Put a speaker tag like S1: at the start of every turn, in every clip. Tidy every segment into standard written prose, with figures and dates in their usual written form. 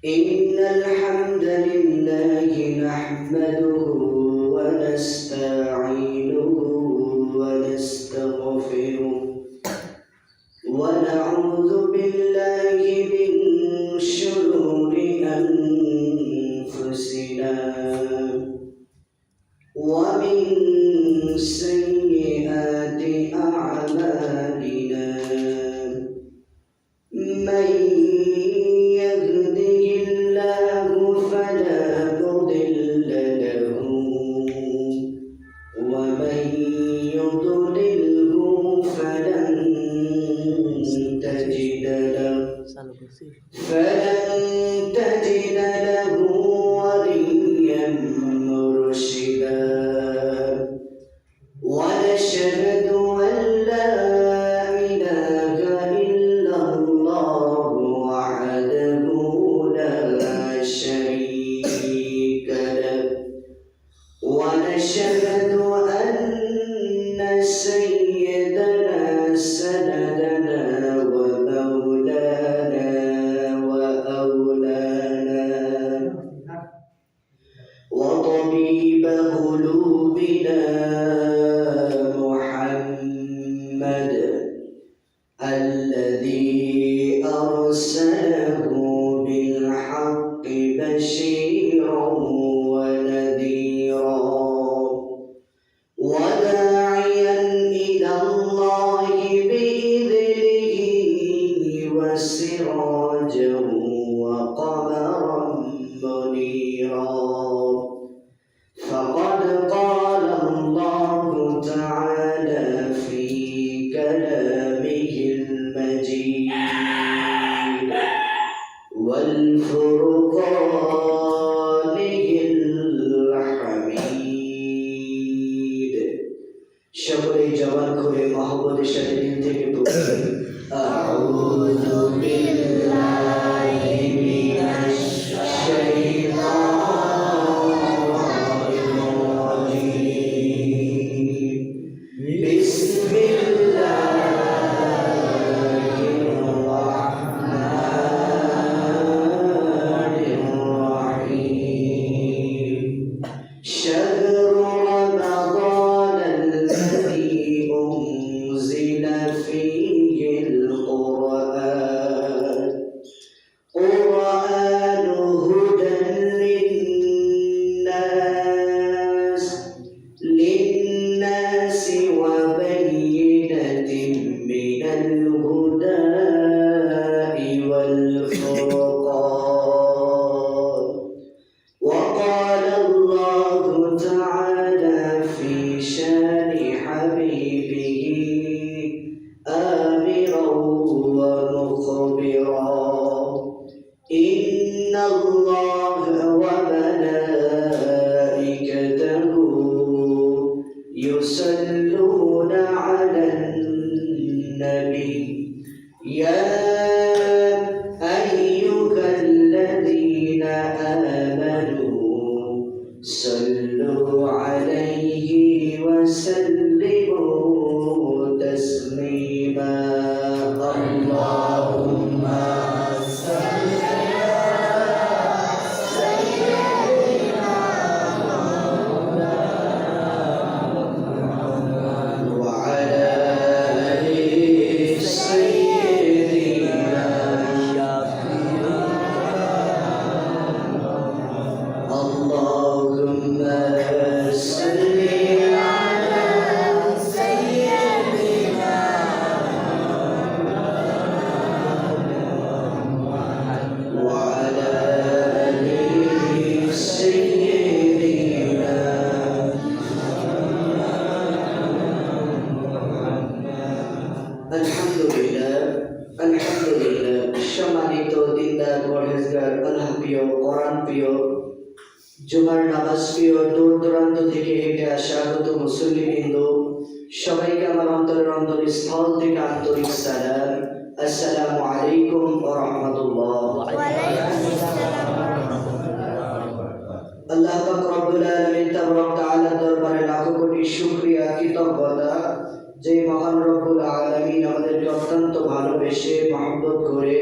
S1: إن الحمد لله نحمده ونستعينه ونستغفره ونعوذ بالله من شرور أنفسنا ومن سيئات أعمالنا من يهده الله فلا مضل له ومن يضلله فلن تجد له وليا مرشدا ونشهد أن لا إله إلا الله وحده لا شريك له ونشهد أن سيدنا سندنا ومولانا وأولانا وطبيب قلوبنا محمد الذي أرسله بالحق بشيرا ونذيرا وداعيا إلى الله بإذنه وسراجا وقمرا منيرا فقد قال الله تعالى في كلامه المجيد والفرقانه الحميد সকলে জবান করে মহব্বতের সাথে দিল থেকে পড়ি আউযু বিল্লাহি মিনাশ শাইতানির রাজীম বিসমিল্লাহির রাহমানির রাহিম শাহরু রমাদান الذي أنزل فيه القرآن قرآن هدى للناس وبينة من الهدى والفرقان وقال الله تعالى في شان حبيبه آمرا ومخبرا إن الله وملائكته يصلون على النبي يا أيها الذين آمنوا صلوا عليه وسلموا تسليما اللهم صل وعلى آل سيدنا اللهم صل على سيدنا وعلى آل سيدنا আলহামদুলিল্লাহ সম্মানিত দিনদার পরহেজগার আল্লাহ প্রিয় কোরআন প্রিয় জুমার নামাজ প্রিয় দূর দূরান্ত থেকে হেঁটে আসা আগত মুসল্লিবৃন্দ সবাইকে আমার অন্তরের স্থল থেকে আন্তরিক সালাম আসসালামু আলাইকুম ওয়া রাহমাতুল্লাহ আল্লাহ পাক রব্বুল আলামিন তাবারক তাআলা দরবারে লাখো কোটি শুকরিয়া কৃতজ্ঞতা যে মহান রব্বুল আলামিন আমাদেরকে অত্যন্ত ভালোবেসে মহব্বত করে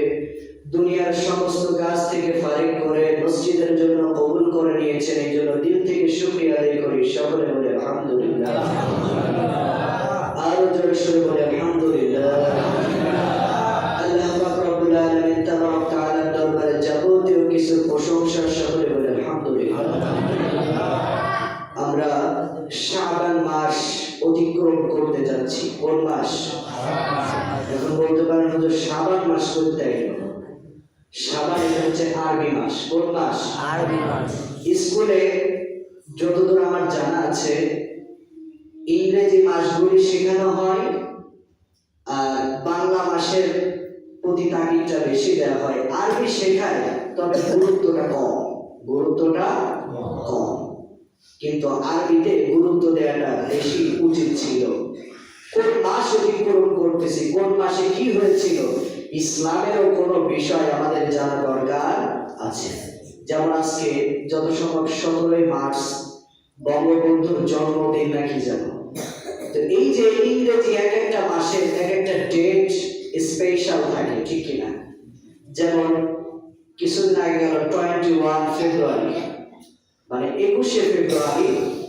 S1: দুনিয়ার সমস্ত কাজ থেকে ফারিক কিছু প্রশংসা, সকলে বলে আলহামদুলিল্লাহ। আমরা শাবান মাস অতিক্রম করতে যাচ্ছি। কোন মাস? এখন বলতে পারেন হুজুর শাবান মাস করতে গেল। শাবান এটা হচ্ছে আরবি মাস। কোন মাস?
S2: আরবি মাস।
S1: স্কুলে যতদূর আমার জানা আছে ইংরেজি মাসগুলি শেখানো হয় আর বাংলা মাসের প্রতি তাগিদটা বেশি দেওয়া হয়। আরবি শেখায়, তবে গুরুত্বটা কম। কিন্তু আরবিতে গুরুত্ব দেওয়াটা বেশি উচিত ছিল। কোন মাস অতিক্রম করতেছি, কোন মাসে কি হয়েছিল, ইসলামেরও কোনো বিষয় আমাদের জানা দরকার আছে। যেমন আজকে যত সম্ভব 17 মার্চ বঙ্গবন্ধুর জন্মদিন নাকি জানো? তো এই যে ইংরেজি এক একটা মাসের এক একটা ডেট স্পেশাল থাকে, ঠিক কিনা? যেমন কিছুদিন আগে গেল 21 ফেব্রুয়ারি, মানে 21শে ফেব্রুয়ারি,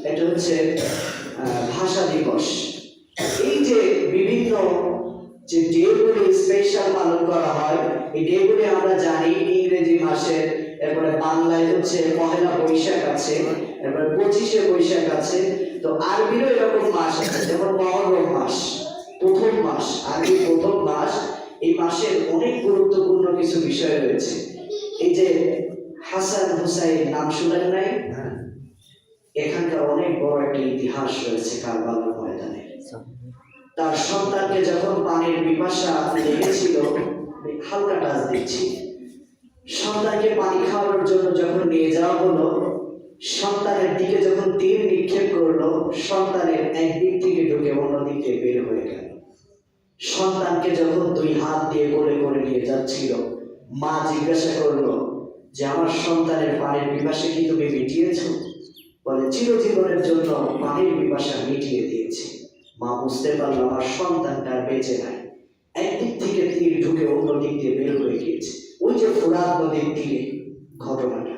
S1: এটা হচ্ছে ভাষা দিবস। এই যে বিভিন্ন যে ডেগুলি স্পেশাল পালন করা হয়, এই ডেগুলি আমরা জানি ইংরেজি মাসের, এরপরে বাংলায় হচ্ছে পহেলা বৈশাখ আছে, এরপরে 25শে বৈশাখ আছে। তো আরবিরও এরকম মাস আছে, যেমন মহরম মাস, প্রথম মাস, আরবি প্রথম মাস। এই মাসের অনেক গুরুত্বপূর্ণ কিছু বিষয় রয়েছে। এই যে হাসান হুসাইন নাম শুনেন নাই? এখানকার অনেক বড় একটা ইতিহাস রয়েছে কারবালার ময়দানে। তার সন্তানকে যখন পানির পিপাসা লেগেছিল, হালকা টাচ দিচ্ছি, সন্তানকে পানি খাওয়ানোর জন্য যখন নিয়ে যাওয়া হলো, সন্তানের দিকে যখন তীর নিক্ষেপ করলো, সন্তানের একদিক থেকে ঢুকে অন্যদিকে বের হয়ে গেল। সন্তানকে যখন 2 হাত দিয়ে কোলে করে নিয়ে যাচ্ছিল, মা জিজ্ঞাসা করলো যে আমার সন্তানের পানির পিপাসা কি তুমি মিটিয়েছো? বলে চিরজীবনের জন্য পানির পিপাসা মিটিয়ে দিয়েছি। মা বুঝতে পারলো আমার সন্তানটা বেঁচে নাই। একদিক থেকে তীর ঢুকে অন্য দিক দিয়ে বের হয়ে গিয়েছে। ওই যে ফোরাত নদীর তীরে ঘটনাটা।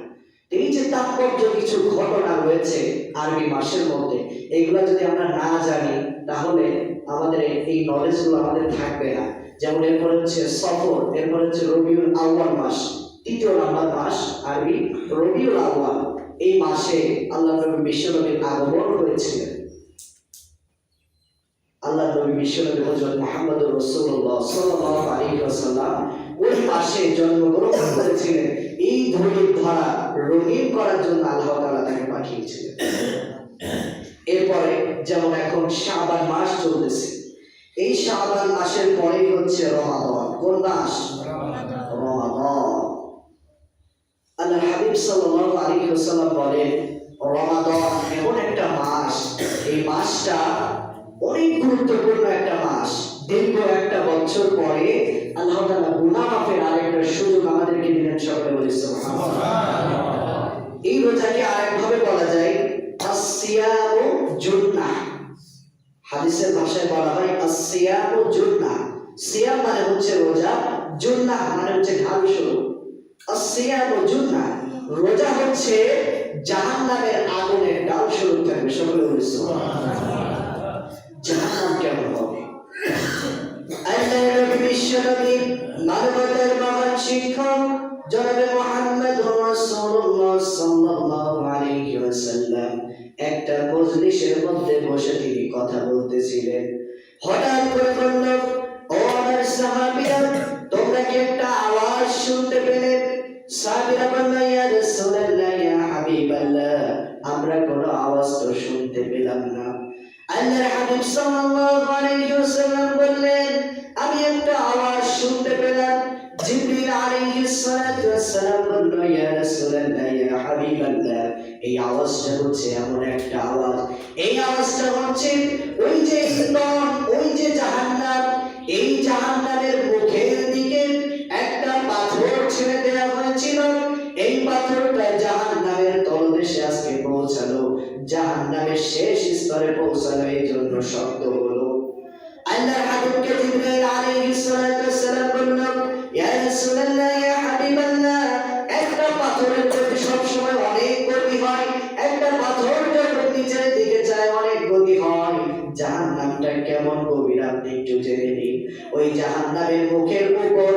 S1: এই যে তাৎপর্য কিছু ঘটনা রয়েছে আরবি মাসের মধ্যে, এগুলা যদি আমরা না জানি তাহলে আমাদের এই নলেজ গুলো আমাদের থাকবে না। যেমন এরপর হচ্ছে সফর, এরপর হচ্ছে রবিউল আউয়াল মাস, 3য় নাম্বার মাস আরবি রবিউল আউয়াল। এই মাসে আল্লাহ নবী বিশ্বনবীর আগমন হয়েছিলেন। আল্লাহ নবী বিশ্বনবী হযরত মুহাম্মদুর রাসূলুল্লাহ সাল্লাল্লাহু আলাইহি ওয়াসাল্লাম ওই মাসে জন্মগ্রহণ করেছিলেন। এই ধরির ধারা রঙিন করার জন্য আল্লাহ তাআলা তাকে পাঠিয়েছিলেন। এরপরে যেমন এখন শাবান মাস চলতেছে, এই শাবান মাসের পরেই হচ্ছে রমাদান। কোন মাস? রমাদান। আল্লাহ হাবিব সাল্লাল্লাহু আলাইহি ওয়াসাল্লাম বলেন রমাদান এমন একটা মাস, এই মাসটা অনেক গুরুত্বপূর্ণ একটা মাস। দীর্ঘ একটা বছর পরে আল্লাহ তাআলা গুনাহ মাফের আরেকটা সুযোগ আমাদেরকে দিলেন। সকলে বলি সুবহানাল্লাহ। এই রোজাকে আরেকভাবে বলা যায় আসসিয়ামু জুন্নাহ। হাদিসের ভাষায় বলা হয় আসসিয়ামু জুন্নাহ। সিয়াম মানে হচ্ছে রোজা, জুন্নাহ মানে হচ্ছে ঢাল স্বরূপ। আসসিয়ামু জুন্নাহ, রোজা হচ্ছে জাহান্নামের আগুনের ঢাল স্বরূপ থাকবে। সকলে বলি সুবহানাল্লাহ। জাহান্নাম কেমন হবে? আল্লাহ নবী বিশ্বনবী মানবতার মহান শিক্ষক জনাবে মুহাম্মদুর রাসূলুল্লাহ সাল্লাল্লাহু আলাইহি ওয়াসাল্লাম একটা মজলিসের মধ্যে বসে তিনি কথা বলতেছিলেন। হঠাৎ করে বলল, ও আমার সাহাবীরা, তোমরা কি একটা আওয়াজ শুনতে পেলে? সাহাবীরা বলল, ইয়া রাসূলুল্লাহ, ইয়া হাবিবাল্লাহ, আমরা কোনো আওয়াজ তো শুনতে পেলাম না। আল্লাহর হাবিব সাল্লাল্লাহু আলাইহি ওয়াসাল্লাম বললেন, আমি একটা আওয়াজ শুনতে পেলাম। জিবরিল আলাইহিস সালাতু ওয়াস সালাম বলল, ইয়া রাসূলুল্লাহ, ইয়া হাবিবাল্লাহ, এই আওয়াজটা হচ্ছে এমন একটা আওয়াজ, এই আওয়াজটা হচ্ছে ওই যে ইন্ধন, ওই যে জাহান্নাম, এই জাহান্নামের মুখের দিকে একটা পাথর ছেড়ে দেওয়া হয়েছিল। এই পাথরটা জাহান্নামের তলদেশে আজকে পৌঁছালো, জাহান্নামের শেষ স্তরে পৌঁছালো, এই জন্য শব্দ হলো। আল্লাহর হাবিবকে জিবরাইল আলাইহিস সালাতু ওয়াস সালাম বলল, ইয়া রাসূলুল্লাহ, ইয়া হাবিবাল্লাহ, একটা পাথরের গতি সব সময় অনেক গতি হয়, একটা পাথর যখন নিচের দিকে যায় অনেক গতি হয়। জাহান্নামটা কেমন গভীর আপনি একটু জেনে নিন। ওই জাহান্নামের মুখের উপর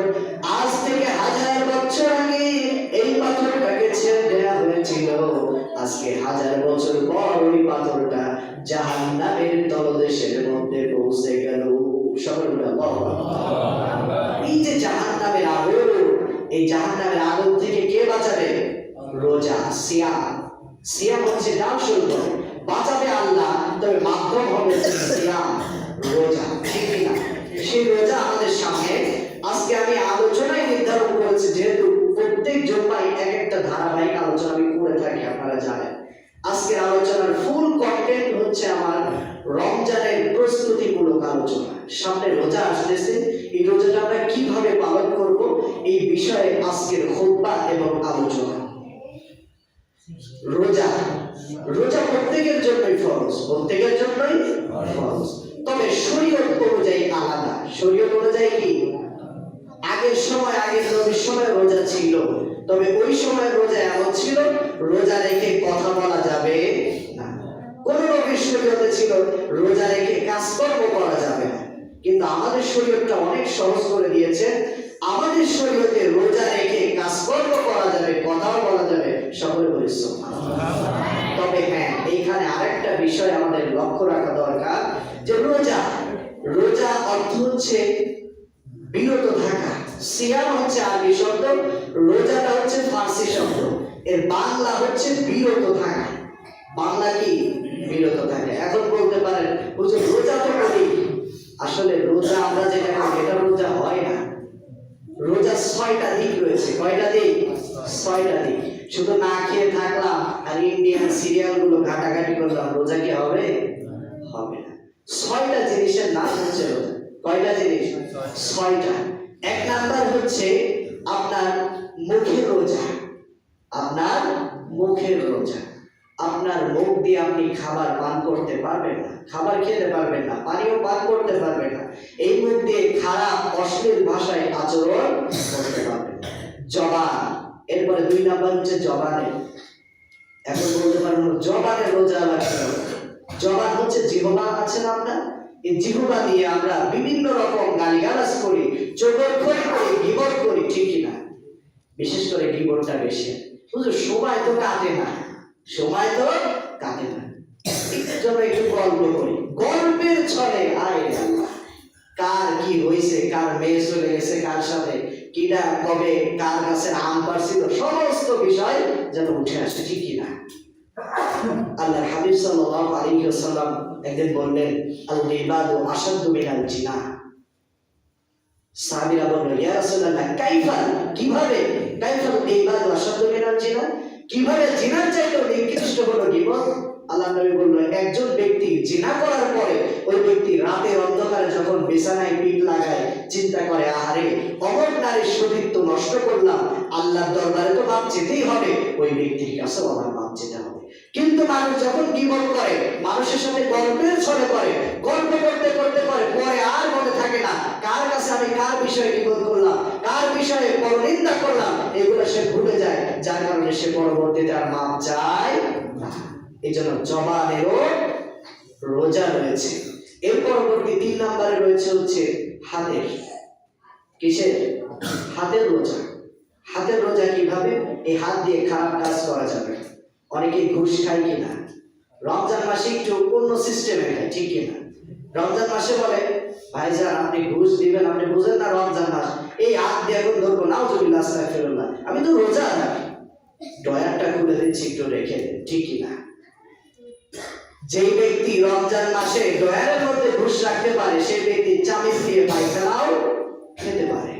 S1: আজ থেকে 1000 বছর আগে এই পাথর আজকে 1000 বছর পর ওই পাথরটা জাহান্নামের তলদেশের মধ্যে পৌঁছে গেল। সকলে এই যে জাহান্নামের আগুন, এই জাহান্নামের আগুন থেকে কে বাঁচাবে? রোজা, সিয়াম। সিয়াম হচ্ছে ডাল শুরু বাঁচাবে আল্লাহ, তবে মাধ্যম হবে সিয়াম, রোজা, ঠিক না? সেই রোজা আমাদের সামনে। আজকে আমি আলোচনায় নির্ধারণ করেছি, যেহেতু প্রত্যেক জুম্মায় এক একটা ধারাবাহিক আলোচনা আমি করে থাকি, আপনারা জানেন। আজকের আলোচনার ফুল কন্টেন্ট হচ্ছে আমার রমজানের প্রস্তুতিমূলক আলোচনা। সামনে রোজা আসতেছে, এই রোজাটা আমরা কিভাবে পালন করব, এই বিষয়ে আজকের খুতবা এবং আলোচনা। রোজা, রোজা প্রত্যেকের জন্যই ফরজ, প্রত্যেকের জন্যই ফরজ, তবে শরীয়ত অনুযায়ী আলাদা। শরীয়ত অনুযায়ী কি? আগের সময়, আগের নবীর সময় রোজা ছিল, তবে ওই সময় রোজা এমন ছিল, রোজা রেখে কথা বলা যাবে না। কোন নবীর শরীয়তে ছিল রোজা রেখে কাজকর্ম করা যাবে না, কিন্তু আমাদের শরীয়তটা অনেক সহজ করে দিয়েছে। আমাদের শরীয়তে রোজা রেখে কাজকর্ম করা যাবে, কথাও বলা যাবে। সকলে বলি সুবহানাল্লাহ। তবে হ্যাঁ, এইখানে আরেকটা বিষয় আমাদের লক্ষ্য রাখা দরকার, যে রোজা, রোজা অর্থ হচ্ছে বিরত থাকা। সিয়াম হচ্ছে আরবি শব্দ, রোজাটা হচ্ছে ফার্সি শব্দ, এর বাংলা হচ্ছে বিরত থাকা। বাংলা কি? বিরত থাকা। এখন বলতে পারেন হুজুর রোজা তো করি, আসলে রোজা আমরা যেটা করি এটা রোজা হয় না। রোজা 6টা দিক রয়েছে। কয়টা দিক? 6টা দিক। শুধু না খেয়ে থাকলাম আর ইন্ডিয়ান সিরিয়াল গুলো ঘাটাঘাটি করলাম, রোজা কি হবে? হবে না। 6টা জিনিসের নাম হচ্ছে রোজা। কয়টা জিনিস? 6টা। এক নাম্বার হচ্ছে আপনার মুখের রোজা। আপনার মুখের রোজা, আপনার মুখ দিয়ে আপনি খাবার পান করতে পারবেন না, খাবার খেতে পারবেন না, পানিও পান করতে পারবেন না। এই মুখ দিয়ে খারাপ অশ্লীল ভাষায় আচরণ করতে পারবেন না। জবান, এরপরে 2 নাম্বার হচ্ছে জবানে। এখন বলতে পারবো জবানে রোজা রাখতে হবে। জবান হচ্ছে জিহ্বা আছে না আপনার, এই জিহ্বা দিয়ে আমরা বিভিন্ন রকম গালিগালাজ করি, চোখখড়ি করি, গীবত করি, ঠিক না? বিশেষ করে গীবতটা বেশি। বুঝলো, সময় তো কাটে না, সময় তো কাটে না। এটার জন্য একটু গল্প করি, গল্পের ছলে আয় কার কি হয়েছে, কার মেয়ে চলে গেছে, কার সাথে কিনা, কবে কার কাছে আম পারছিল, সমস্ত বিষয় যেন উঠে আসে, ঠিক কিনা? আল্লাহর হাবিব সাল্লাল্লাহু আলাইহি ওয়াসাল্লাম একদিন বললেন, আল গীবাতু আশাদ্দু মিনাল জিনা। সাহাবীরা বললেন, ইয়া রাসূলুল্লাহ কাইফা, কিভাবে? কাইফাল গীবাতু আশাদ্দু মিনাল জিনা, কিভাবে জিনার চাইতেও নিকৃষ্ট হলো গীবত? আল্লাহ নবী বললেন, একজন ব্যক্তি জিনা করার পরে ওই ব্যক্তি রাতের অন্ধকারে যখন বিছানায় পিঠ লাগায়, চিন্তা করে, আহারে অমর নারীর সতীত্ব নষ্ট করলাম, আল্লাহর দরবারে তো মাপ চেতেই হবে, ওই ব্যক্তির কাছেও আমার মাপ চেতে হবে। কিন্তু মানুষ যখন গীবত করে, মানুষের সাথে গল্পের ছলে করে, গল্প করতে করতে করে, পরে আর মনে থাকে না কার কাছে আমি কার বিষয়ে গীবত করলাম, কার বিষয়ে পরনিন্দা করলাম, এগুলো সে ভুলে যায়, যার কারণে সে পরবর্তীতে আর মাপ চায় না। এই জন্য জবানেরও রোজা রয়েছে। এর পরবর্তী 3 নম্বরে রয়েছে হচ্ছে হাতের। কিসের? হাতের রোজা। হাতের রোজা কিভাবে? এই হাত দিয়ে খারাপ কাজ করা যাবে। অনেকে ঘুষ খায় কিনা? রমজান মাসে একটু অন্য সিস্টেমে খায়, ঠিক কিনা? রমজান মাসে বলে, ভাইজান আপনি ঘুষ দিবেন, আপনি বুঝেন না রমজান মাস, এই হাত দিয়ে এখন ধরবো, নাউজুবিল্লাহ আস্তাগফিরুল্লাহ, আমি তো রোজা রাখি, ডয়ারটা খুলে দিচ্ছি, একটু রেখে দেন, ঠিক কিনা? যেই ব্যক্তি রমজান মাসে ডয়ারের মধ্যে ঘুষ রাখতে পারে, সেই ব্যক্তি চামিচ দিয়ে পায়খানাও খেতে পারে।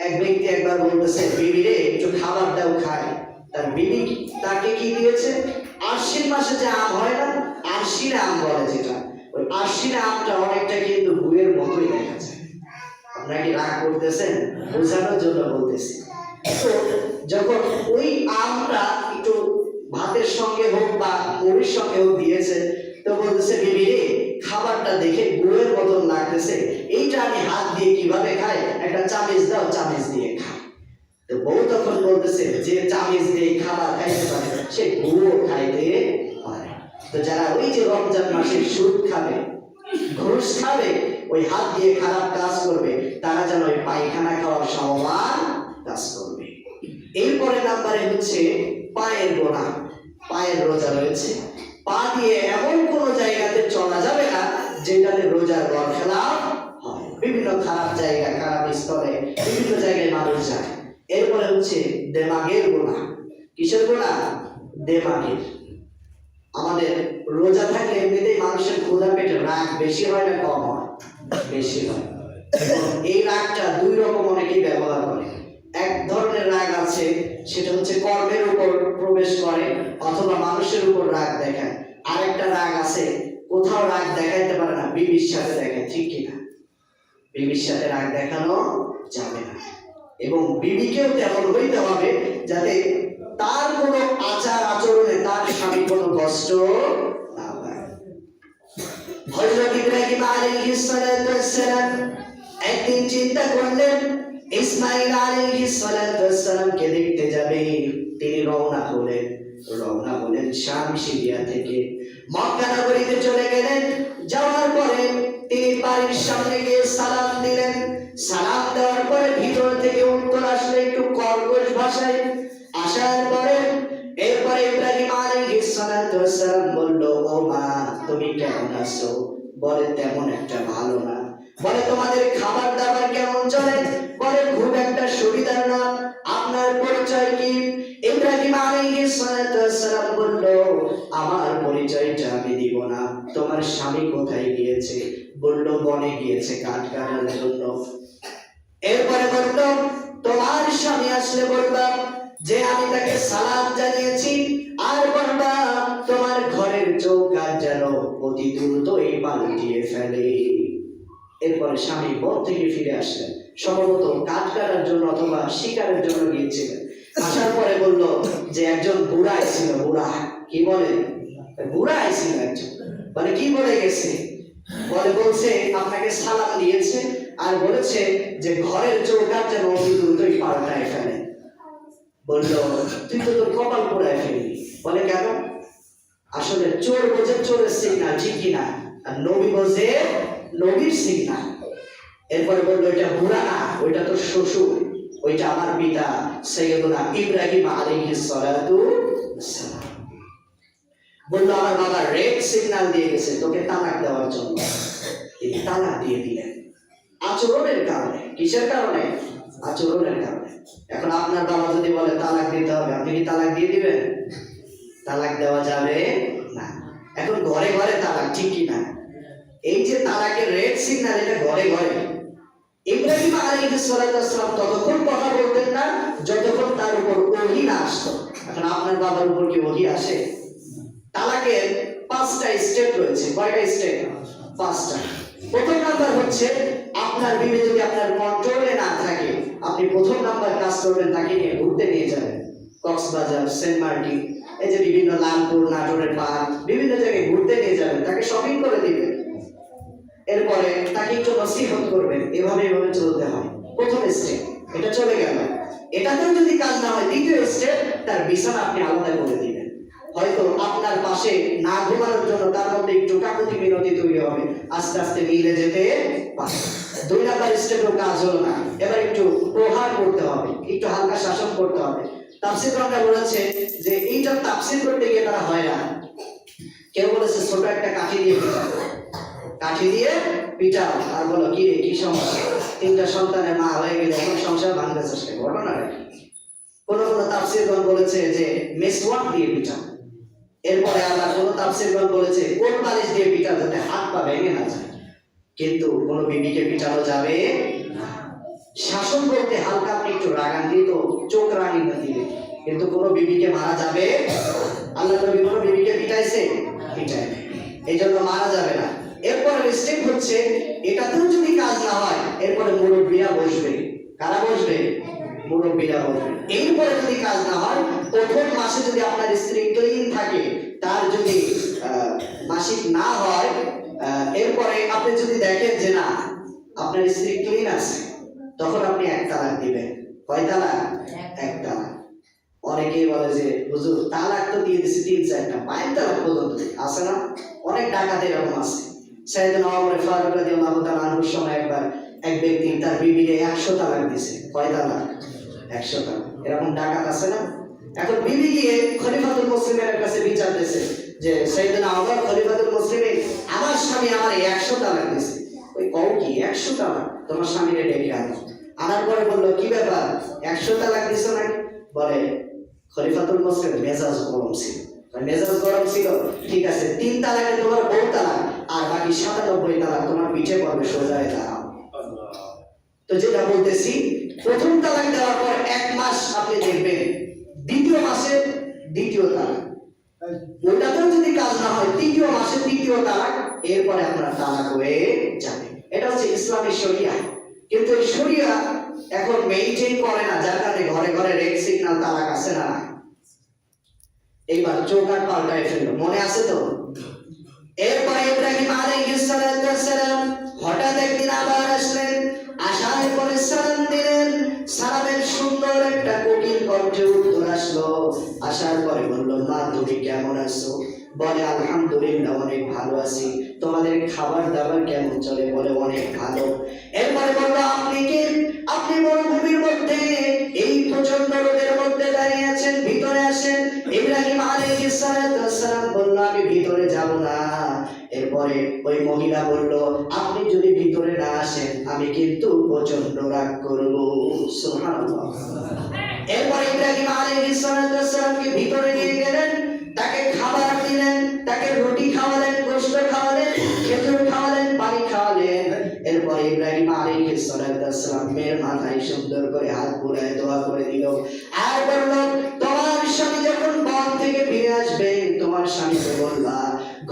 S1: এক ব্যক্তি একবার বলতেছে, বিবি রে একটু খাবার দাও খাই। তার বিবি তাকে কি দিয়েছে? আশ্বিন মাসে যে আম হয় না, আশ্বিন আম বলে যেটা, ওই আশ্বিন আমটা অনেকটা কিন্তু গুড়ের মতোই দেখা যায়। আপনারা কি রাগ করতেছেন? বোঝানোর জন্য বলতেছি। তো যখন ওই আমটা একটু ভাতের সঙ্গে হোক বা মুড়ির সঙ্গে হোক দিয়েছে, তো বলতেছে, বিবি রে খাবারটা দেখে গুড়ের মতন লাগতেছে, এইটা আমি হাত দিয়ে কিভাবে খাই, একটা চামিচ দাও, চামিচ দিয়ে খাই। তো বউ তখন বলতেছে, যে চামিচ দিয়ে খাবার খাইতে পারে সে গুড়ও খাইতে পারে। তো যারা ওই যে রমজান মাসে সুদ খাবে, ঘুষ খাবে, ওই হাত দিয়ে খারাপ কাজ করবে, তারা যেন ওই পায়খানা খাওয়ার সমান কাজ করবে। এরপরে নাম্বারে হচ্ছে পায়ের গোনা, পায়ের রোজা রয়েছে। পা দিয়ে এমন কোন জায়গাতে চলা যাবে না যেটাতে রোজার বরখেলাপ হয়। বিভিন্ন খারাপ জায়গা, খারাপ স্থলে বিভিন্ন জায়গায় মানুষ যায়। এরপরে হচ্ছে দেমাগের গোনা। কিসের গোনা? দেমাগের। আমাদের রোজা থাকলে এমনিতেই মানুষের ক্ষুধা পেটে রাগ বেশি হয় না কম হয়? বেশি হয়। এই রাগটা দুই রকম অনেকেই ব্যবহার করে। এক ধরনের রাগ আছে, সেটা হচ্ছে কর্মের উপর প্রবেশ করে অথবা মানুষের উপর রাগ দেখায়। আরেকটা রাগ আছে, কোথাও রাগ দেখাইতে পারে না, বিবির সাথে দেখায়। ঠিক কিনা? বিবির সাথে রাগ দেখানো যাবে না, এবং বিবিকেও তেমন হইতে হবে যাতে তার কোনো আচার আচরণে তার স্বামী কোনো কষ্ট না পায়। হযরত ইব্রাহিম আলাইহিস সালাতু ওয়াস সালাম একদিন চিন্তা করলেন ইসমাঈল আলাইহিস সালাতু ওয়াস সালামকে দেখতে যাবে। তিনি রওনা হলেন শাম সিরিয়া থেকে মক্কা নগরীতে চলে গেলেন। যাওয়ার পরে তিনি বাড়ির সামনে গিয়ে সালাম দিলেন। সালাম দেওয়ার পরে ভিতর থেকে উত্তর আসলে একটু কর্কশ ভাষায়। আসার পরে এরপরে ইব্রাহিম আলাইহিস সালাতু ওয়াস সালাম বলল, ও মা, তুমি কেমন আছো? বলে, তেমন একটা ভালো না। বলে, তোমাদের খাবার দাবার কেমন চলে? বলে, খুব একটা সুবিধার না। আপনার পরিচয় কি? ইব্রাহিম আলাইহিস সালাতু ওয়াস সালাম বলল, আমার পরিচয়টা আমি দিব না। তোমার স্বামী কোথায় গিয়েছে? বলল, বনে গিয়েছে কাঠ কাটার জন্য। এরপরে বলল, তোমার স্বামী আসলে বলবা যে আমি তাকে সালাম জানিয়েছি, আর বলবা তোমার ঘরের চৌকাঠ যেন অতি দ্রুতই পাল্টিয়ে ফেলে। এরপরে স্বামী বন থেকে ফিরে আসলেন, সম্ভবত কাঠ কাটার জন্য অথবা শিকারের জন্য গিয়েছিলেন। আসার পরে বলল যে একজন বুড়া ছিল। বুড়া কি বলে? বুড়া ছিল একজন। বলে, কি বলে গেছে? বলে, বলছে আপনাকে সালাম দিয়েছে আর বলেছে যে ঘরের চৌকাঠ যেন অতি দ্রুতই পাল্টায় ফেলে। বলল, তুই তো তোর কপাল পোড়ায় ফেললি। বলে, কেন? আসলে চোর বোঝে চোরের সিগনাল, ঠিক কিনা? আর নবী বোঝে নবীর সিগনাল। এরপরে বললো, এটা বুড়া না, ওইটা তোর শ্বশুর, ওইটা আমার পিতা সৈয়দনা ইব্রাহিম আলাইহিস সালাতু ওয়াস সালাম। বললো, আমার বাবা রেড সিগন্যাল দিয়ে গেছে তোকে তালাক দেওয়ার জন্য। তিনি তালাক দিয়ে দিলেন আচরণের কারণে। কিসের কারণে? আচরণের কারণে। এখন আপনার বাবা যদি বলে তালাক দিতে হবে, আপনি কি তালাক দিয়ে দিবেন? তালাক দেওয়া যাবে না। এখন ঘরে ঘরে তালাক, ঠিক কিনা? এই যে তালাকের রেড সিগন্যাল, এটা ঘরে ঘরে। ইব্রাহিম আলাইহিস সালাতু ওয়াস সালাম ততক্ষণ কথা বলতেন না যতক্ষণ তার উপর ওহী না আসতো। এখন আপনার বাবার উপর কি ওহী আসে? তালাকের 5টা স্টেপ রয়েছে। কয়টা স্টেপ? 5টা। প্রথম নাম্বার হচ্ছে আপনার বিবি যদি আপনার কন্ট্রোলে না থাকে, আপনি প্রথম নাম্বার কাজ করবেন তাকে নিয়ে ঘুরতে নিয়ে যাবেন। কক্সবাজার, সেন্ট মার্টিন, এই যে বিভিন্ন লালপুর, নাটোরের পার্ক, বিভিন্ন জায়গায় ঘুরতে নিয়ে যাবেন, তাকে শপিং করে দিবেন। এরপরে তাকে একটু নসিহত করবেন, এভাবে এভাবে চলতে হয়। প্রথম স্টেপ এটা চলে গেল। এটাতেও যদি কাজ না হয়, দ্বিতীয় স্টেপ তার বিছানা আপনি আলাদা করে দিবেন। হয়তো আপনার পাশে না ঘুমানোর জন্য তার মধ্যে একটু কাকুতি মিনতি তৈরি হবে, আস্তে আস্তে মিলে যেতে পারে। 2 নাম্বার স্টেপেও কাজ হলো না, এবার একটু প্রহার করতে হবে, একটু হালকা শাসন করতে হবে। তাফসীরগণরা বলেছে যে এইটা তাফসীর করতে গিয়ে তারা হয় না। কেউ বলেছে ছোট একটা কাঠি দিয়ে পিটাও, কাঠি দিয়ে পিটাও আর বলো, কি রে, কি সমস্যা? 3টা সন্তানের মা হয়ে গেলে এখন সংসার ভাঙতে চেষ্টা, ঘটনা নাকি? কোন কোন তাফসীরগণ বলেছে যে মেসওয়াক দিয়ে পিটাও। এরপরে আবার কোন তাফসীরগণ বলেছে কোল বালিশ দিয়ে পিটাও, যাতে হাত পা ভেঙে না যায়। কিন্তু কোন বিবিকে পিটানো যাবে না। শাসন করতে হালকা আপনি একটু রাগান দিয়ে তো চোখ রাগি না দিলে, কিন্তু কোন বিবিকে মারা যাবে। আল্লাহ নবী কোন বিবিকে পিটাইছে? পিটায় না, এই জন্য মারা যাবে না। এরপরে স্টেপ হচ্ছে এটাতেও যদি কাজ না হয়, এরপরে মুরব্বীরা বসবে। কারা বসবে? মুরব্বীরা বসবে। এরপরে যদি কাজ না হয়, প্রথম মাসে যদি আপনার স্ত্রী ক্লিন থাকে, তার যদি মাসিক না হয়, এরপরে আপনি যদি দেখেন যে না আপনার স্ত্রী ক্লিন আছে, তখন আপনি 1 তালাক দিবেন। কয় তালাক? 1 তালাক। অনেকেই বলে যে হুজুর তালাক তো দিয়ে দিছি 3-4টা, 5 তালাক পর্যন্ত আছে না? অনেক ডাকাত এরকম আছে। সাইয়েদনা ওমর ফারুক রাদিয়াল্লাহু তাআলা আনহুর সময় একবার এক ব্যক্তি তার বিবিকে 100 তালাক দিয়েছে। কয় তালাক? 100 টাকা। এরকম ডাকাত আছে না? এখন বিবি গিয়ে খলিফাতুল মুসলিমের কাছে বিচার দিয়েছে যে সাইয়েদনা ওমর খলিফাতুল মুসলিমিন, আমার স্বামী আমার 100 টাকা দিয়েছে। ওই কও কি 100 টাকা? তোমার স্বামীরে ডেকে আনো। আনার পরে বললো কি ব্যাপার, 100 টাকা দিছো নাকি? বলে খলিফাতুল মুসলিম মেজাজ গরম ছিল। মেজাজ গরম ছিল, ঠিক আছে 3 তালাকে তোমার বউ তালাক, আর বাকি 97 তালাক তোমার পিঠে পড়বে, সোজা হয়ে দাঁড়াও। তো যেটা বলতেছি, প্রথম তালাক দেওয়ার পর 1 মাস আপনি দেখবেন, দ্বিতীয় মাসে দ্বিতীয় তালাক, ওটাতেও যদি কাজ না হয় 3য় মাসে 3য় তালাক, এরপরে আপনার তালাক হয়ে যাবে। এটা হচ্ছে ইসলামের শরিয়া। কিন্তু এই শরিয়া এখন মেইনটেইন করে না, যার কারণে ঘরে ঘরে রেড সিগন্যাল তালাক আছে না? এইবার চৌকাট পাল্টায় ফেললো, মনে আছে তো? এরপরে ইব্রাহিম আলাইহিস সালাম হঠাৎ একদিন আবার আসলেন, আসার পরে সালাম দিলেন। সালামের সুন্দর একটা কোকিল কণ্ঠে উত্তর আসলো। আসার পরে বলল, মা তুমি কেমন আছো? বলে আলহামদুলিল্লাহ অনেক ভালো আছি। তোমাদের খাবার দাবার কেমন চলে? বলে অনেক ভালো। এরপরে বলল, আপনি মরুভূমির মধ্যে এই প্রচন্ড রোদের মধ্যে দাঁড়িয়ে আছেন, ভিতরে আসেন। ইব্রাহিম আলাইহিস সালাম বলল, আমি ভিতরে যাব না। এরপরে ওই মহিলা বলল, আপনি যদি ভিতরে না আসেন আমি কিন্তু প্রচন্ড রাগ করব। সুবহানাল্লাহ। এরপরে ইব্রাহিম আলাইহিস সালামকে ভিতরে নিয়ে গেলেন, তাকে খাবার দিলেন, তাকে রুটি খাওয়ালেন, গোশত খাওয়ালেন, খেজুর খাওয়ালেন, পানি খাওয়ালেন। এরপরে ইব্রাহিম আলাইহিস সালাম মেয়ের মাথায় সুন্দর করে হাত বুলায় দোয়া করে দিল, আর বলল, তোমার স্বামী যখন বন থেকে ফিরে আসবে, তোমার স্বামীকে বলবা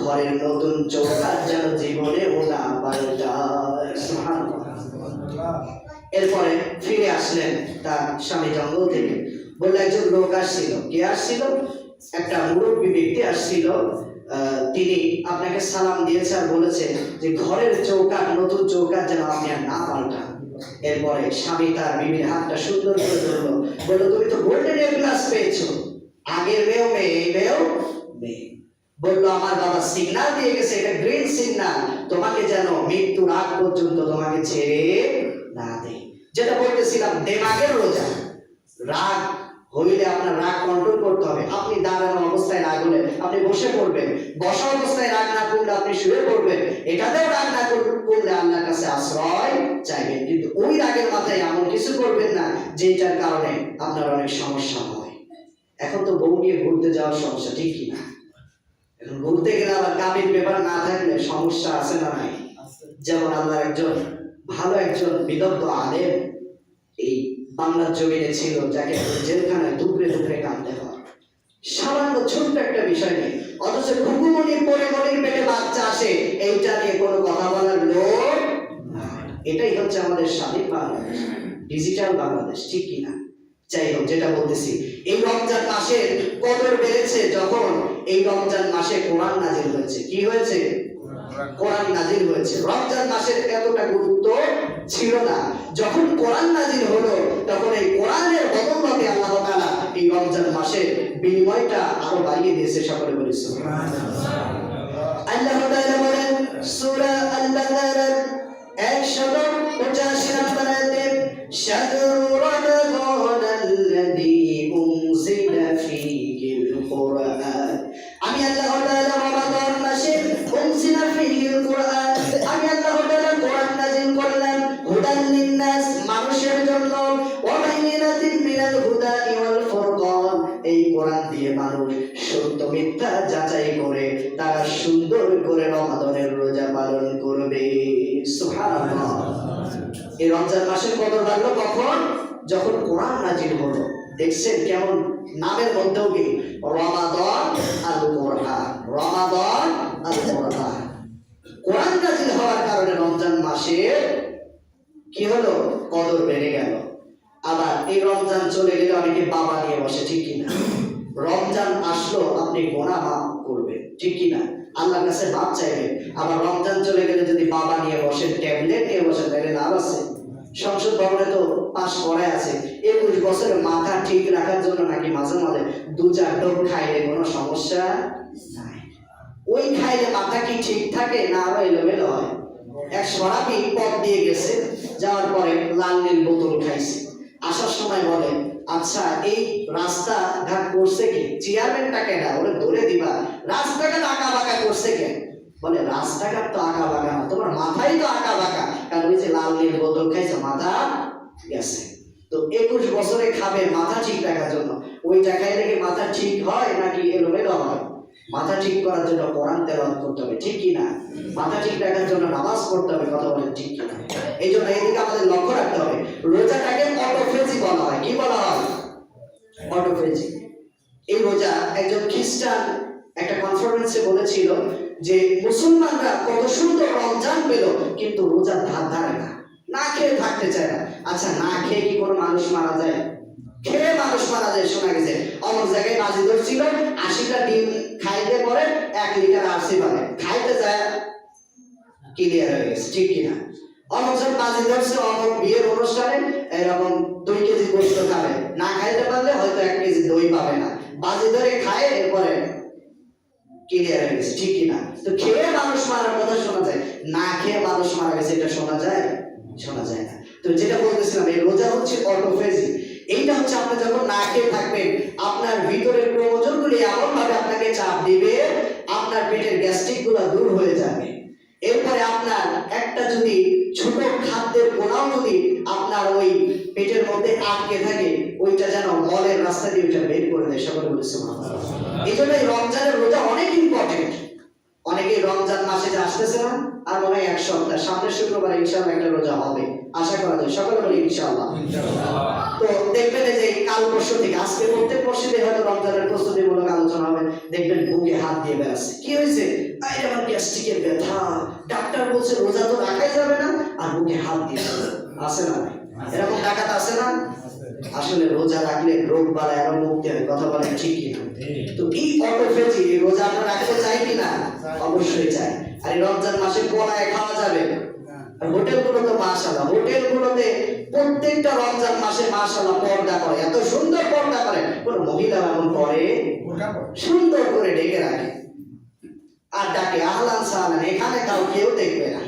S1: ঘরের নতুন চৌকাঠ যেন জীবনে ওনা পাল্টায়। সুবহানাল্লাহ। এরপরে ফিরে আসলেন তার স্বামী জঙ্গল থেকে। বললো, একজন লোক আসছিল। কে আসছিল? একটা মুরব্বী ব্যক্তি আসছিল। তিনি আপনাকে সালাম দিয়েছে আর বলেছে যে ঘরের চৌকাঠ, নতুন চৌকাঠ যেন আপনি আর না পাল্টান। এরপরে স্বামী তার বিবির হাতটা সুন্দর করে ধরলো, বললো, তুমি তো গোল্ডেন এ প্লাস পেয়েছো, আগের মেয়েও মেয়ে, এই মেয়েও মেয়ে। বললো, আমার বাবা সিগন্যাল দিয়ে গেছে, এটা গ্রিন সিগন্যাল, তোমাকে যেন মৃত্যুর আগ পর্যন্ত তোমাকে ছেড়ে না দেয়। যেটা বলতেছিলাম, দেমাগের রোজা। রাগ হইলে আপনার রাগ কন্ট্রোল করতে হবে। আপনি দাঁড়ানো অবস্থায় রাগ হলে আপনি বসে পড়বেন, বসা অবস্থায় রাগ না করলে আপনি শুয়ে পড়বেন, এটাতেও রাগ না করলে আল্লাহর কাছে আশ্রয় চাইবেন। কিন্তু ওই রাগের মাথায় এমন কিছু করবেন না যেটার কারণে আপনার অনেক সমস্যা হয়। এখন তো বউ নিয়ে ঘুরতে যাওয়ার সমস্যা, ঠিক কি না? এখন ঘুরতে গেলে আবার কাবির পেপার না থাকলে সমস্যা আছে না নাই? যেমন আল্লাহর একজন বিদগ্ধ আলেম এই বাংলার জমিনে ছিল, যাকে জেলখানায় দুপুরে দুপুরে কাঁদতে হয় সামান্য ছোট্ট একটা বিষয় নেই, অথচ ঘুঘুমনির পরে মনির পেটে বাচ্চা আসে, এইটা নিয়ে কোনো কথা বলার লোক। এটাই হচ্ছে আমাদের স্বাধীন বাংলাদেশ, ডিজিটাল বাংলাদেশ, ঠিক কিনা? যাই হোক, যেটা বলতেছি, এই রমজান মাসের কদর বেড়েছে যখন এই রমজান মাসে কোরআন নাজিল হয়েছে। কি হয়েছে? কোরআন নাজিল হয়েছে। রমজান মাসের এতটা গুরুত্ব ছিল না। যখন কোরআন নাজিল হলো, তখন এই কোরআনের বদৌলতে আল্লাহ তাআলা এই রমজান মাসের বিনিময়টা আরো বাড়িয়ে দিয়েছে। সকলে বলি সুবহানাল্লাহ। আল্লাহ তাআলা বলেন সূরা আল-বাকারা 185 নম্বর আয়াতে, শাহরু রমাদানাল্লাযী উনজিলা ফীহিল কুরআন। আমি আল্লাহ তাআলা রমাদান মাসে উনজিলা ফীহিল কুরআন, আমি আল্লাহ তাআলা কোরআন নাযিল করলাম হুদান লিন-নাস, মানুষের জন্য, ওয়া বাইয়িনাতিন মিনাল হুদা ওয়াল ফুরকান। এই কোরআন দিয়ে মানুষ সত্য মিথ্যা যাচাই করে তারা সুন্দর করে রমাদানের রোজা পালন করবে। সুবহানাল্লাহ। এই রমজান মাসের কদর বাড়লো কখন? যখন কোরআন নাজিল হলো। দেখছেন কেমন নামের মধ্যেও কি রমাদান আল কোরআন, রমাদান আল কোরআন। কোরআন নাজিল হওয়ার কারণে রমজান মাসে কি হলো? কদর বেড়ে গেল। আবার এই রমজান চলে গেলে অনেকে বাবা নিয়ে বসে, ঠিক কিনা? রমজান আসলো আপনি গোনা মাফ করবেন, ঠিক কিনা? আল্লাহর কাছে মাপ চাইবেন। আবার রমজান চলে গেলে যদি বাবা নিয়ে বসেন, ট্যাবলেট নিয়ে বসেন, তাহলে লাভ আছে? সংসদ ভবনে তো পাশ করাই আছে 21 বছরের মাথা ঠিক রাখার জন্য নাকি মাঝে মাঝে 2-4 ডোব খাইলে কোনো সমস্যা নাই। ওই খাইলে মাথা কি ঠিক থাকে না আরো এলোমেলো হয়? এক সরাবি পথ দিয়ে গেছে, যাওয়ার পরে লাল নীল বোতল খাইছে, আসার সময় বলে, আচ্ছা এই রাস্তা ঘাট করছে কে? চেয়ারম্যানটা কেনা? ওরে ধরে দিবা, রাস্তাঘাট আঁকা বাঁকা করছে কে? বলে রাস্তাঘাট তো আঁকা বাঁকা না, তোমার মাথাই তো আঁকা বাঁকা, কারণ ওই যে লাল নীল বোতল খাইছে, মাথা গেছে। তো 21 বছরে খাবে মাথা ঠিক রাখার জন্য, ওইটা খাইলে কি মাথা ঠিক হয় নাকি এলোমেলো হয়? মাথা ঠিক করার জন্য কোরআন তেলাওয়াত করতে হবে, ঠিক কি না? মাথা ঠিক রাখার জন্য নামাজ পড়তে হবে, কথা বলেন ঠিক কি না? এই জন্য এদিকে আমাদের লক্ষ্য রাখতে হবে। রোজাটাকে অটোফেজি বলা হয়। কি বলা হয়? অটোফেজি। এই রোজা একজন খ্রিস্টান একটা কনফারেন্সে বলেছিল যে মুসলমানরা কত সুন্দর রমজান পেল, কিন্তু রোজার ধার ধারে না, না খেয়ে থাকতে চায় না। আচ্ছা, না খেয়ে কি কোনো মানুষ মারা যায়? খেয়ে মানুষ মারা যায়। শোনা গেছে অমুক জায়গায় বাজি ধরছিল, 80টা ডিম খাইতে পরে 1 লিটার আরসি পাবে, খাইতে যায় ক্লিয়ার হয়ে গেছে, ঠিক কিনা? অমুকজন বাজি ধরছে অমুক বিয়ের অনুষ্ঠানে, এরকম 2 কেজি গোস্ত খাবে, না খাইতে পারলে হয়তো 1 কেজি দই পাবে না, বাজি ধরে খায়, এরপরে ক্লিয়ার হয়ে গেছে, ঠিক কিনা? তো খেয়ে মানুষ মারার কথা শোনা যায়, না খেয়ে মানুষ মারা গেছে এটা শোনা যায়? শোনা যায় না। তো যেটা বলতেছিলাম, এই রোজা হচ্ছে অটোফেজি। এইটা হচ্ছে আপনি যখন না খেয়ে থাকবেন, আপনার ভিতরের ক্রোমোজোম গুলি এমন ভাবে আপনাকে চাপ দিবে, আপনার পেটের গ্যাস্ট্রিক গুলো দূর হয়ে যাবে। এরপরে আপনার একটা যদি ছোট খাদ্যের কোনাও যদি আপনার ওই পেটের মধ্যে আটকে থাকে, ওইটা যেন মলের রাস্তা দিয়ে ওইটা বের করে দেয়। সকলে বলেছে এই জন্য রমজানের রোজা অনেক ইম্পর্টেন্ট। অনেকেই রমজান মাসে যে আসতেছে না, আর মনে হয় 1 সপ্তাহ, সামনের শুক্রবার ইনশাআল্লাহ একটা রোজা হবে, আশা করা যায়। সকলে বলি ইনশাআল্লাহ। তো দেখবেন যে কাল পরশু থেকে, আজকে প্রত্যেক পরশুদিন হয়তো রমজানের প্রস্তুতিমূলক আলোচনা হবে, দেখবেন বুকে হাত দিয়ে বেড়াচ্ছে। কি হয়েছে? আমার গ্যাস্ট্রিকের ব্যথা, ডাক্তার বলছে রোজা তো রাখাই যাবে না, আর বুকে হাত দিয়ে আসে না। এরকম ডাকাত আছে না? আসলে রোজা রাখলে রোগ বালা আরো মুক্তি হয়, কথা বলেন ঠিক কিনা? তো এই অটোফেজি, এই রোজা আমরা রাখতে চাই কিনা? অবশ্যই চাই। আর এই রমজান মাসে কোলায় খাওয়া যাবে। আর হোটেলগুলো তো মাশাআল্লাহ, হোটেলগুলোতে প্রত্যেকটা রমজান মাসে মাশাআল্লাহ পর্দা করে, এত সুন্দর পর্দা করে, কোন মহিলা এমন করে, সুন্দর করে ঢেকে রাখে আর ডাকে আহলান সাহলান, এখানে খাও, কেউ দেখবে না,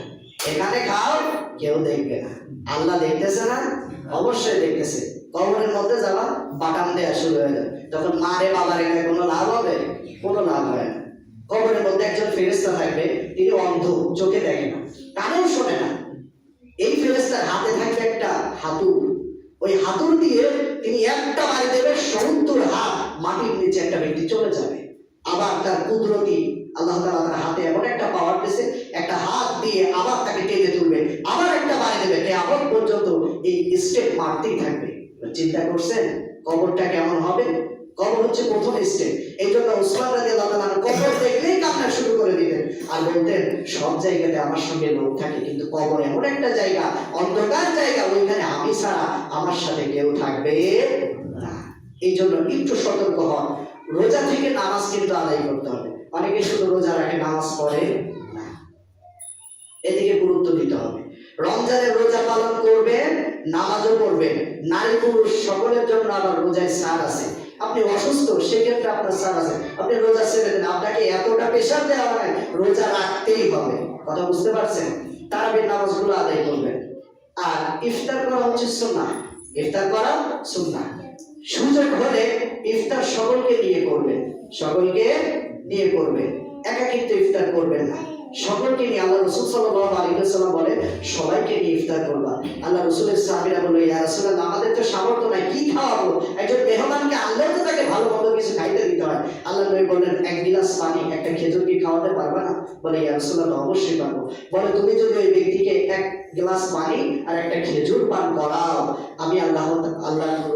S1: এখানে খাও, কেউ দেখবে না। আল্লাহ দেখতেছে না? অবশ্যই দেখতেছে। কবরের মধ্যে যাওয়া, বাটাম দেওয়া শুরু হয়ে যাবে, তখন মারে বাবা রেখে কোনো লাভ হবে? কোনো লাভ হয় না। কবরের মধ্যে একজন ফেরেশতা থাকবে, তিনি অন্ধ, চোখে দেখে না, কানেও শোনে না। এই ফেরেশতার হাতে থাকবে একটা হাতুড়, ওই হাতুড় দিয়ে তিনি একটা বাড়ি দেবে, 70 হাত মাটির নিচে একটা ব্যক্তি চলে যাবে। আবার তার কুদরতি আল্লাহ তাআলা তার হাতে এমন একটা পাওয়ার দিয়েছে, একটা হাত দিয়ে আবার তাকে টেনে তুলবে, আবার একটা বাড়ি দেবে, কিয়ামত পর্যন্ত এই স্টেপ মারতেই থাকবে। চিন্তা করছেন কবরটা কেমন হবে? কবর হচ্ছে প্রথম স্টেপ। এই জন্য উসমান রাদিয়াল্লাহু তাআলা কবর দেখলেই কান্না শুরু করে দিতেন আর বলতেন, সব জায়গাতে আমার সঙ্গে লোক থাকে, কিন্তু কবর এমন একটা জায়গা, অন্ধকার জায়গা, ওইখানে আমি ছাড়া আমার সাথে কেউ থাকবে না। এই জন্য একটু সতর্ক হন। রোজা থেকে নামাজ কিন্তু আদায় করতে হবে। অনেকে শুধু রোজা রাখে, নামাজ পড়ে না, এদিকে গুরুত্ব দিতে হবে। রমজানের রোজা পালন করবেন, নামাজও পড়বেন। নারী পুরুষ সকলের জন্য আবার রোজায় ছাড় আছে। আপনি অসুস্থ, সেক্ষেত্রে আপনার ছাড় আছে, আপনি রোজা ছেড়ে দেন, আপনাকে এতটা প্রেশার দেওয়া হয়, রোজা রাখতেই হবে। কথা বুঝতে পারছেন? তারাবির নামাজগুলো আদায় করবেন। আর ইফতার করা হচ্ছে সুন্নাহ, ইফতার করা সুন্নাহ। সুযোগ হলে ইফতার সকলকে নিয়ে করবেন, সকলকে নিয়ে করবেন, একাকিত্ব ইফতার করবেন না, সকলকে নিয়ে। আল্লাহ রাসূল সাল্লাল্লাহু আলাইহি ওয়াসাল্লাম বলে, সবাইকে নিয়ে ইফতার করবা। আল্লাহ রাসূলের সাহাবীরা বলে, ইয়া রাসূলুল্লাহ, আমাদের তো সামর্থ্য নাই, কি খাওয়াবো? একজন মেহমানকে আল্লাহ তো তাকে ভালো মন্দ কিছু খাইতে দিতে হয়। আল্লাহ নবী বললেন, 1 গিলাস পানি, একটা খেজুর কি খাওয়াতে পারবা না? বলে, ইয়া রাসূলুল্লাহ, অবশ্যই পারবো। বলে, তুমি যদি ওই ব্যক্তিকে 1 গ্লাস পানি আর একটা খেজুর পান করাও, আমি আল্লাহ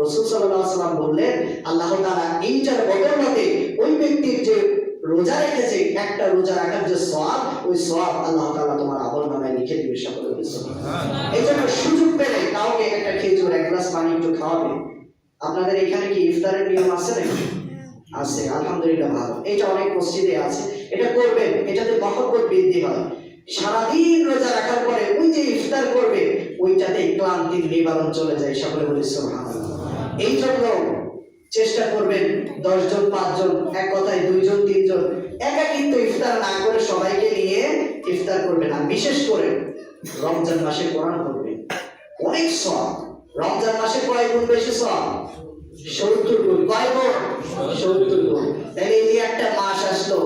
S1: রাসূল সাল্লাল্লাহু আলাইহি ওয়াসাল্লাম বললেন, আল্লাহ তাআলা এইটার বদৌলতে ওই ব্যক্তির যে রোজা রেখেছে, একটা রোজা রাখার যে সওয়াব, ওই সওয়াব আল্লাহ তাআলা তোমার আমলনামায় লিখে দিবে। সকলে বলেন সুবহানাল্লাহ। এই জন্য সুযোগ পেলে কাউকে একটা খেজুর, 1 গ্লাস পানি একটু খাওয়াবে। আপনাদের এখানে কি ইফতারের নিয়ম আছে নাকি? আছে, আলহামদুলিল্লাহ, ভালো। এটা অনেক মসজিদে আছে, এটা করবেন, এটাতে মহব্বত বৃদ্ধি হয়। সারাদিন রোজা রাখার পরে ওই যে ইফতার করবে, ওইটাতে ক্লান্তির নিবারণ চলে যায়। সকলে বলেন সুবহানাল্লাহ। এই জন্য চেষ্টা করবেন 10 জন 5 জন, এক কথায় 2 জন 3 জন, একা কিন্তু ইফতার না করে সবাইকে নিয়ে ইফতার করবেন। আর বিশেষ করে রমজান মাসে কোরআন পড়বেন, অনেক সওয়াব। রমজান মাসে কয় গুণ বেশি সওয়াব? 70 গুণ। কয় গুণ? 70 গুণ। তাহলে এই যে একটা মাস আসলো,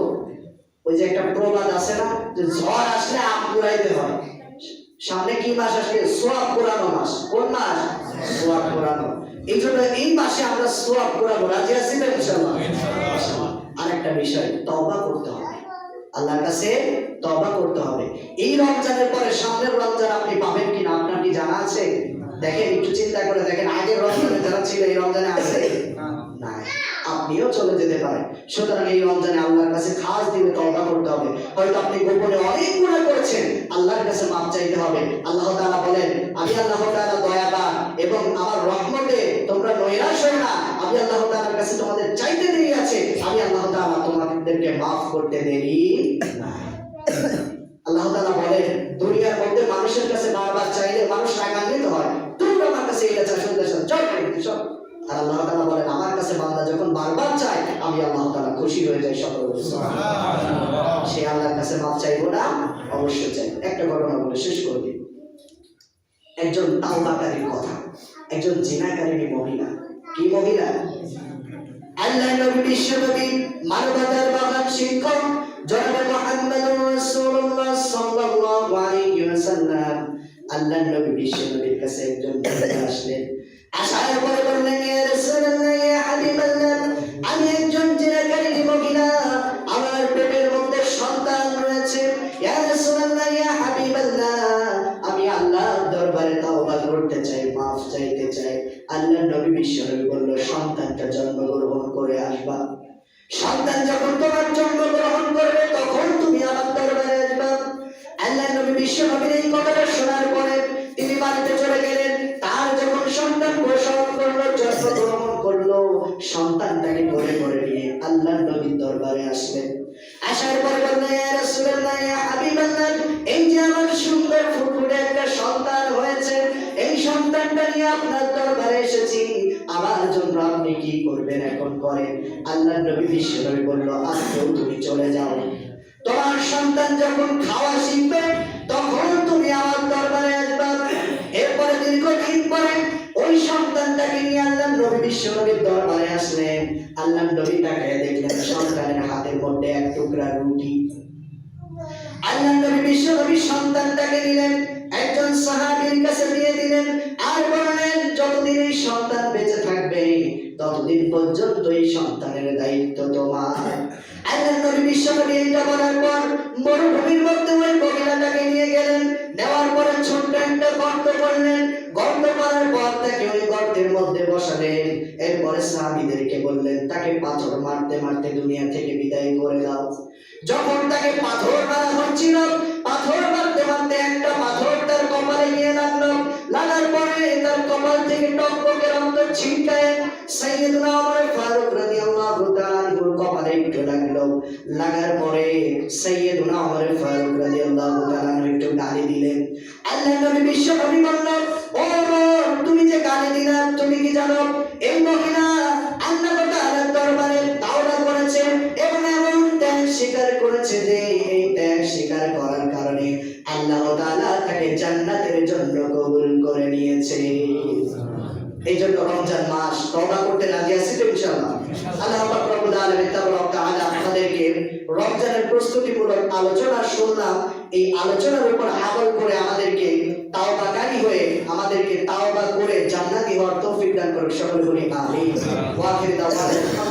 S1: ওই যে একটা প্রবাদ আছে না, যে ঝড় আসলে আম কুড়াইতে হয়। সামনে কি মাস আসলে? সোয়াব কুড়ানো মাস। কোন মাস? সোয়াব কুড়ানো। এই জন্য এই মাসে আমরা সোয়াব কুড়াবো। রাজি আছি তো ইনশাআল্লাহ? আরেকটা বিষয়, তওবা করতে হবে আল্লাহর কাছে, তওবা করতে হবে। এই রমজানের পরে সামনের রমজান আপনি পাবেন কিনা আপনার কি জানা আছে? দেখেন, একটু চিন্তা করে দেখেন, আগের রমজানে যারা ছিল এই রমজানে আছে? নাই। আপনিও চলে যেতে পারেন। সুতরাং এই রমজানে আল্লাহর কাছে খাস দিলে তওবা করতে হবে। হয়তো আপনি গোপনে অনেক গুনাহ করেছেন, আল্লাহর কাছে মাফ চাইতে হবে। আল্লাহ তাআলা বলেন, আমি আল্লাহ তাআলা দয়াবান এবং আমার রহমতে তোমরা নৈরাশ হও না। আমি আল্লাহ তাআলার কাছে তোমাদের চাইতে দেরি আছে, আমি আল্লাহ তাআলা তোমাদেরকে মাফ করতে দেরি না। আল্লাহ তাআলা বলেন, দুনিয়ার মধ্যে মানুষের কাছে বারবার চাইলে মানুষ রাগান্বিত হয়। তুমি আমার কাছে এটা চাও, শুনতে চাও, চল করে দিস। আর আল্লাহ তাআলা বলেন, আমার কাছে বান্দা যখন বারবার চায়, আমি আল্লাহ তাআলা খুশি হয়ে যাই। সকল সুবহানাল্লাহ। সে আল্লাহর কাছে মাফ চাইবো না? অবশ্যই চাই। একটা ঘটনা বলে শেষ করে দিই। একজন তাওবাকারীর কথা। একজন জিনাকারী মহিলা। কি মহিলা? আল্লাহর নবী, বিশ্বনবী, মানবতার মহান শিক্ষক জনাব মুহাম্মদুর রাসূলুল্লাহ সাল্লাল্লাহু আলাইহি ওয়াসাল্লাম আল্লাহর নবী বিশ্বনবীর কাছে একজন মহিলা আসলেন। আসার পরে বললেন, ইয়া রাসূলুল্লাহ, ইয়া হাবিবাল্লাহ, আমি একজন জিনাকারী মহিলা, আমার পেটের মধ্যে সন্তান রয়েছে। ইয়া রাসূলুল্লাহ, ইয়া হাবিবাল্লাহ, আমি আল্লাহর দরবারে তওবা করতে চাই, মাফ চাইতে চাই। আল্লাহর নবী বিশ্বনবী বলল, সন্তানটা জন্মগ্রহণ করে আসবা। সন্তান যখন তোমার জন্মগ্রহণ করবে তখন তুমি আমার দরবারে আসবা। আল্লাহর নবী বিশ্বনবীর এই কথাটা শোনার পরে তিনি বাড়িতে চলে গেলেন। তার যখন সন্তান প্রসব করলো, জন্মগ্রহণ করলো, সন্তানটাকে কোলে করে নিয়ে আল্লাহর নবীর দরবারে আসলেন। আসার পরে বললেন, ইয়া রাসূলুল্লাহ, ইয়া হাবিবাল্লাহ, এই যে আমার সুন্দর ফুটফুটে একটা সন্তান হয়েছে, এই সন্তানটা নিয়ে আপনার দরবারে এসেছি, আমার জন্য আপনি কি করবেন এখন করেন। আল্লাহর নবী বিশ্বনবী বলল, আজকেও তুমি চলে যাও। তোমার সন্তান যখন খাওয়া শিখবে তখন তুমি আমার দরবারে আসবা। এরপরে দীর্ঘদিন পরে ওই সন্তানটাকে নিয়ে আল্লাহর নবী বিশ্বনবীর দরবারে আসলেন। আল্লাহর নবী তাকে দেখলেন সন্তানের হাতের মধ্যে এক টুকরা রুটি। আল্লাহর নবী বিশ্বনবী সন্তানটাকে নিলেন, একজন সাহাবীর কাছে দিয়ে দিলেন, আর বললেন, যতদিন এই সন্তান বেঁচে থাকবে ততদিন পর্যন্ত এই সন্তানের দায়িত্ব তোমার। আল্লাহর নবী বিশ্বনবী এটা বলার পর মরুভূমির মধ্যে ওই মহিলাটাকে নিয়ে গেলেন। নেওয়ার পরে ছোট্ট একটা গর্ত করলেন। গর্ত করার পর তাকে ওই গর্তের মধ্যে বসালেন। এরপরে সাহাবীদেরকে বললেন, তাকে পাথর মারতে মারতে দুনিয়া থেকে বিদায় করে দাও। যখন তাকে পাথর মারা হচ্ছিল, পাথর মারতে মারতে একটা পাথর তার কপালে গিয়ে লাগলো। লাগার পরে তার কপাল থেকে টকটকে রক্ত ছিটকায় সাইয়েদনা ওমর ফারুক রাদিয়াল্লাহু তাআলা আনহুর কপালে একটু লাগলো। লাগার পরে সাইয়েদনা ওমর ফারুক রাদিয়াল্লাহু তাআলা আনহু একটু গালি দিলেন। আল্লাহর নবী বিশ্বনবী বললেন, ও ওমর, তুমি যে গালি দিলা, তুমি কি জানো এই মহিলা আল্লাহ তাআলার দরবারে তাওবা করেছে এবং এমন ত্যাগ স্বীকার করেছে যে এই ত্যাগ স্বীকার করার কারণে আল্লাহ তাআলা তাকে জান্নাতের জন্য কবুল করে নিয়েছে। এই জন্য রমজান মাস তওবা করতে রাজি আছি তো ইনশাআল্লাহ? আল্লাহ পাক রব্বুল আলামিন তাবারাক তাআলা আমাদেরকে রমজানের প্রস্তুতিমূলক আলোচনা শুনলাম, এই আলোচনার উপর আমল করে আমাদেরকে তাওবাকারী হয়ে আমাদেরকে তাওবা করে জান্নাতি হওয়ার তৌফিক দান করুন। সকলে বলি আমিন। ওয়া আখির দাওয়ানা।